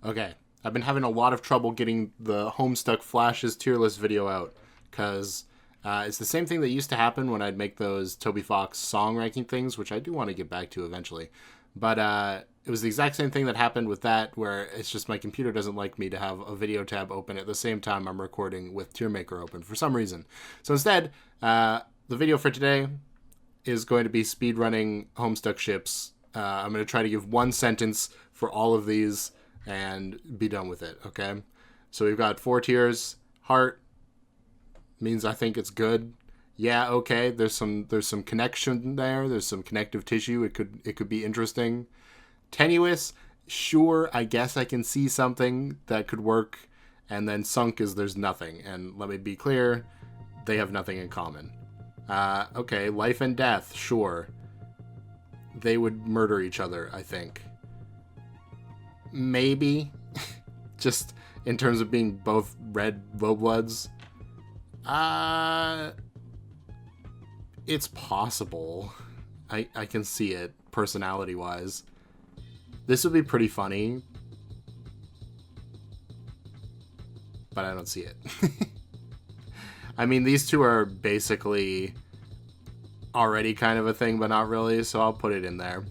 Okay, I've been having a lot of trouble getting the Homestuck Flashes tier list video out because it's the same thing that used to happen when I'd make those Toby Fox song ranking things, which I do want to get back to eventually. But it was the exact same thing that happened with that, where it's just my computer doesn't like me to have a video tab open at the same time I'm recording with TierMaker open for some reason. So instead, the video for today is going to be speedrunning Homestuck ships. I'm going to try to give one sentence for all of these and be done with it, okay? So we've got 4 tiers. Heart means I think it's good. Yeah, okay. There's some connection there. There's some connective tissue. It could be interesting. Tenuous, sure, I guess I can see something that could work. And then sunk is there's nothing. And let me be clear, they have nothing in common. Okay, life and death, sure. They would murder each other, I think. Maybe. Just in terms of being both red low bloods. It's possible. I can see it, personality-wise. This would be pretty funny. But I don't see it. I mean, these two are basically already kind of a thing, but not really, so I'll put it in there.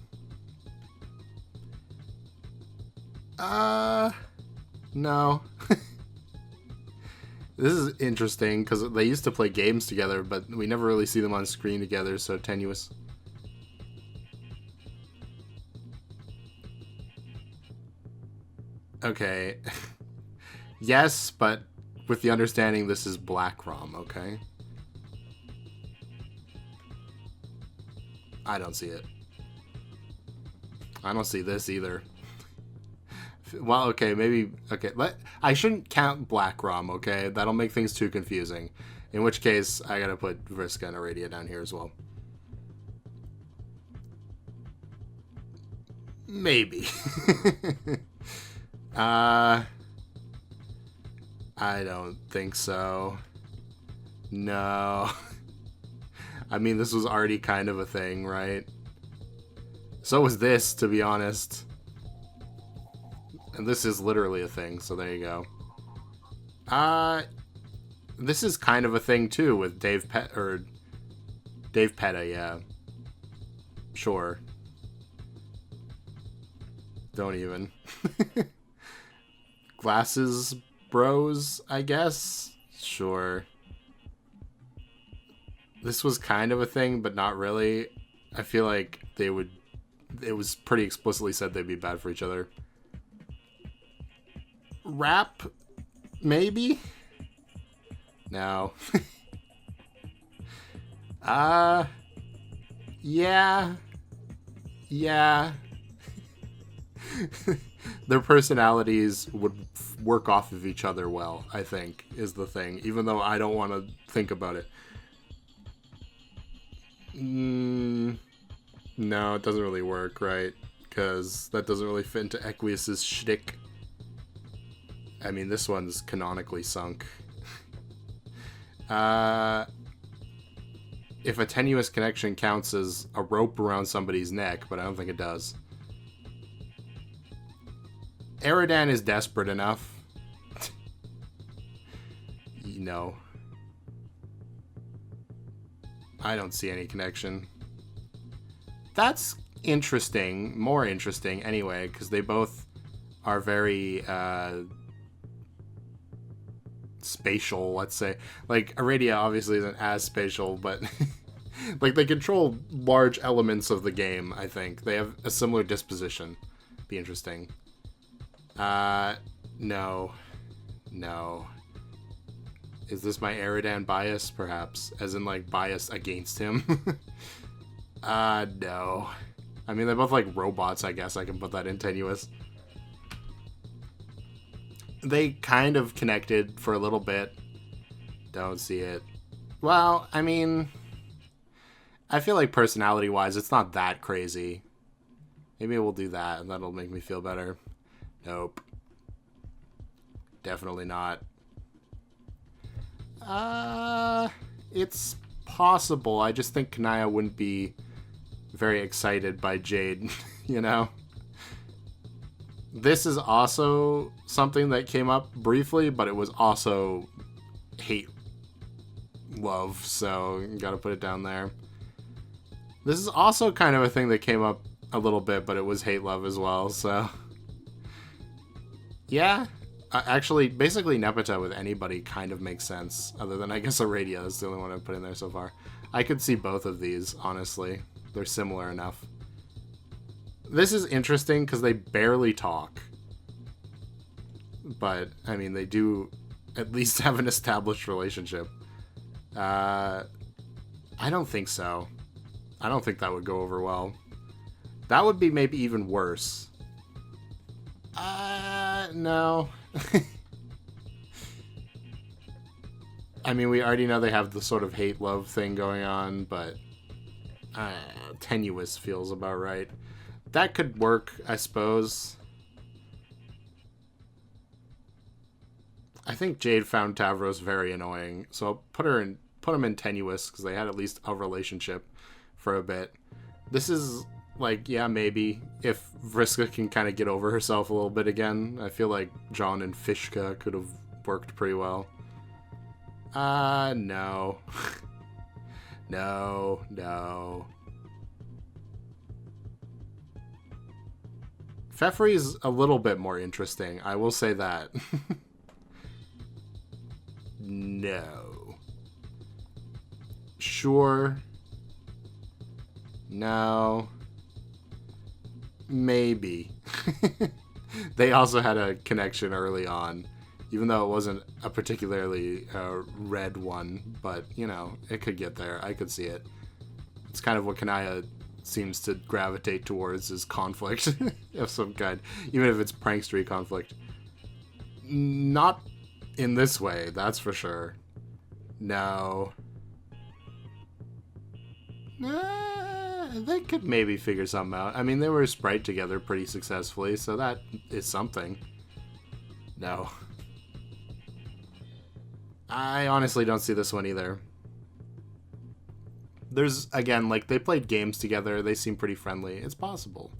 No. This is interesting, because they used to play games together, but we never really see them on screen together, so tenuous. Okay. Yes, but with the understanding this is Black Rom, okay? I don't see it. I don't see this either. Well, okay, maybe... Okay, I shouldn't count Black Rom, okay? That'll make things too confusing. In which case, I gotta put Vriska and Aradia down here as well. Maybe. I don't think so. No. I mean, this was already kind of a thing, right? So was this, to be honest. And this is literally a thing, so there you go. This is kind of a thing, too, with Dave Petta, yeah. Sure. Don't even. Glasses bros, I guess? Sure. This was kind of a thing, but not really. I feel like they would... It was pretty explicitly said they'd be bad for each other. Rap? Maybe? No. Yeah. Yeah. Their personalities would work off of each other well, I think, is the thing. Even though I don't want to think about it. No, it doesn't really work, right? Because that doesn't really fit into Equius's shtick. I mean, this one's canonically sunk. If a tenuous connection counts as a rope around somebody's neck, but I don't think it does. Eridan is desperate enough. No. I don't see any connection. That's interesting. More interesting, anyway, because they both are very, spatial, let's say. Like, Aradia obviously isn't as spatial, but... like, they control large elements of the game, I think. They have a similar disposition. Be interesting. No. No. Is this my Eridan bias, perhaps? As in, like, bias against him? No. I mean, they're both, like, robots, I guess. I can put that in tenuous. They kind of connected for a little bit. Don't see it. Well, I mean... I feel like personality-wise, it's not that crazy. Maybe we'll do that, and that'll make me feel better. Nope. Definitely not. It's possible. I just think Kanaya wouldn't be very excited by Jade, you know? This is also something that came up briefly, but it was also hate love, so gotta put it down there. This is also kind of a thing that came up a little bit, but it was hate love as well, so yeah. Actually, basically Nepeta with anybody kind of makes sense, other than I guess Aradia is the only one I've put in there so far. I could see both of these, honestly. They're similar enough. This is interesting because they barely talk. But, I mean, they do at least have an established relationship. I don't think so. I don't think that would go over well. That would be maybe even worse. No. I mean, we already know they have the sort of hate-love thing going on, but tenuous feels about right. That could work, I suppose. I think Jade found Tavros very annoying, so I'll put them in tenuous because they had at least a relationship for a bit. This is like, yeah, maybe if Vriska can kind of get over herself a little bit again. I feel like John and Fishka could have worked pretty well. No. No. Fefri's a little bit more interesting, I will say that. No. Sure. No. Maybe. They also had a connection early on, even though it wasn't a particularly red one, but, you know, it could get there. I could see it. It's kind of what Kanaya seems to gravitate towards, is conflict of some kind, even if it's prankstery conflict. Not in this way, that's for sure. No. They could maybe figure something out. I mean, they were Sprite together pretty successfully, so that is something. No. I honestly don't see this one either. There's, again, like, they played games together. They seem pretty friendly. It's possible.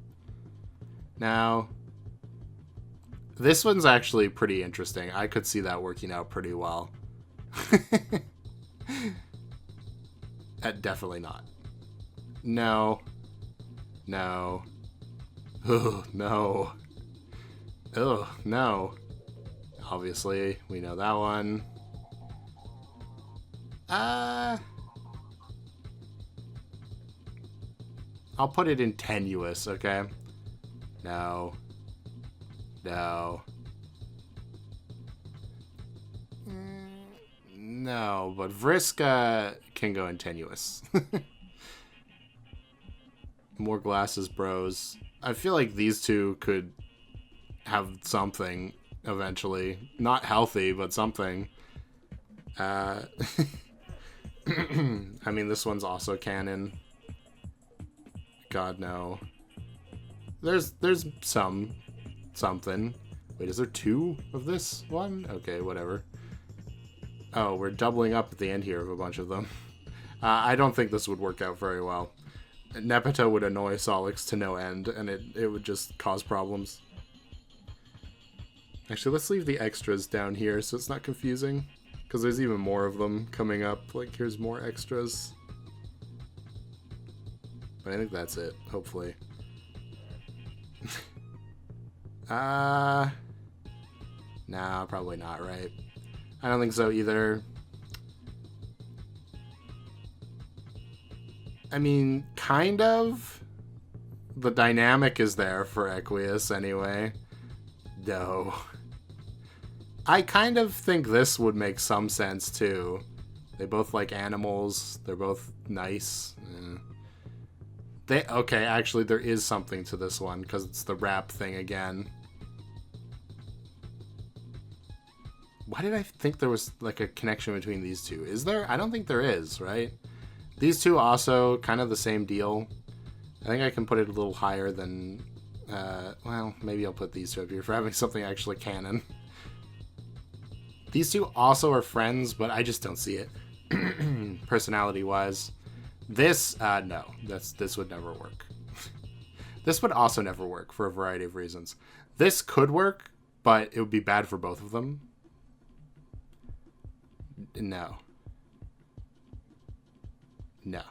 Now, this one's actually pretty interesting. I could see that working out pretty well. Definitely not. No. No. Ugh, no. Ugh, no. Obviously, we know that one. I'll put it in tenuous, okay? No. No. No, but Vriska can go in tenuous. More glasses, bros. I feel like these two could have something eventually. Not healthy, but something. I mean, this one's also canon. God, no. There's something. Wait, is there two of this one? Okay, whatever. Oh, we're doubling up at the end here of a bunch of them. I don't think this would work out very well. Nepeta would annoy Solix to no end, and it would just cause problems. Actually, let's leave the extras down here so it's not confusing. Because there's even more of them coming up. Like, here's more extras. But I think that's it, hopefully. Nah, probably not, right? I don't think so either. I mean, kind of. The dynamic is there for Equius anyway. No. I kind of think this would make some sense too. They both like animals. They're both nice. Okay, actually there is something to this one because it's the rap thing again. Why did I think there was like a connection between these two? Is there? I don't think there is, right? These two also kind of the same deal. I think I can put it a little higher than... well, maybe I'll put these two up here for having something actually canon. These two also are friends, but I just don't see it. Personality-wise. This, no. This would never work. This would also never work for a variety of reasons. This could work, but it would be bad for both of them. No. No.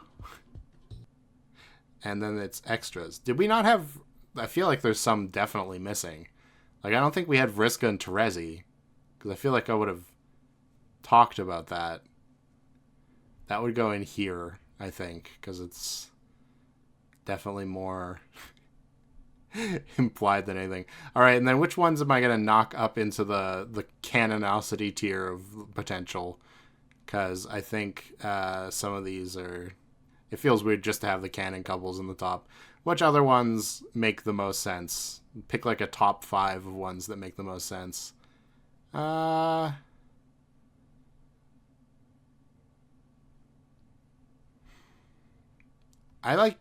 And then it's extras. Did we not have... I feel like there's some definitely missing. Like, I don't think we had Vriska and Terezi. Because I feel like I would have talked about that. That would go in here, I think. Because it's definitely more implied than anything. Alright, and then which ones am I going to knock up into the canonicity tier of potential? Because I think some of these are... It feels weird just to have the canon couples in the top. Which other ones make the most sense? Pick like a top 5 of ones that make the most sense. I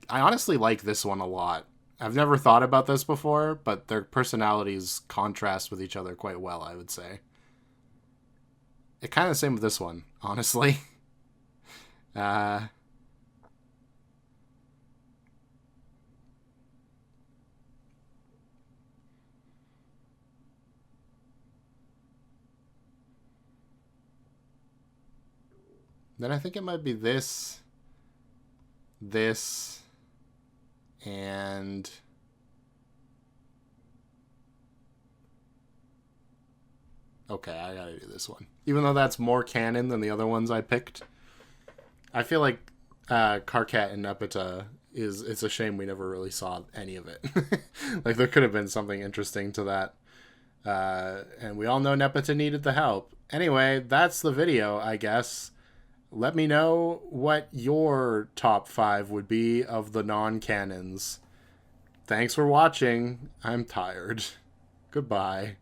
honestly like this one a lot. I've never thought about this before, but their personalities contrast with each other quite well, I would say. It kind of the same with this one, honestly. Then I think it might be this, and okay, I gotta do this one. Even though that's more canon than the other ones I picked. I feel like Karkat and Nepeta it's a shame we never really saw any of it. Like, there could have been something interesting to that. And we all know Nepeta needed the help. Anyway, that's the video, I guess. Let me know what your top 5 would be of the non-canons. Thanks for watching. I'm tired. Goodbye.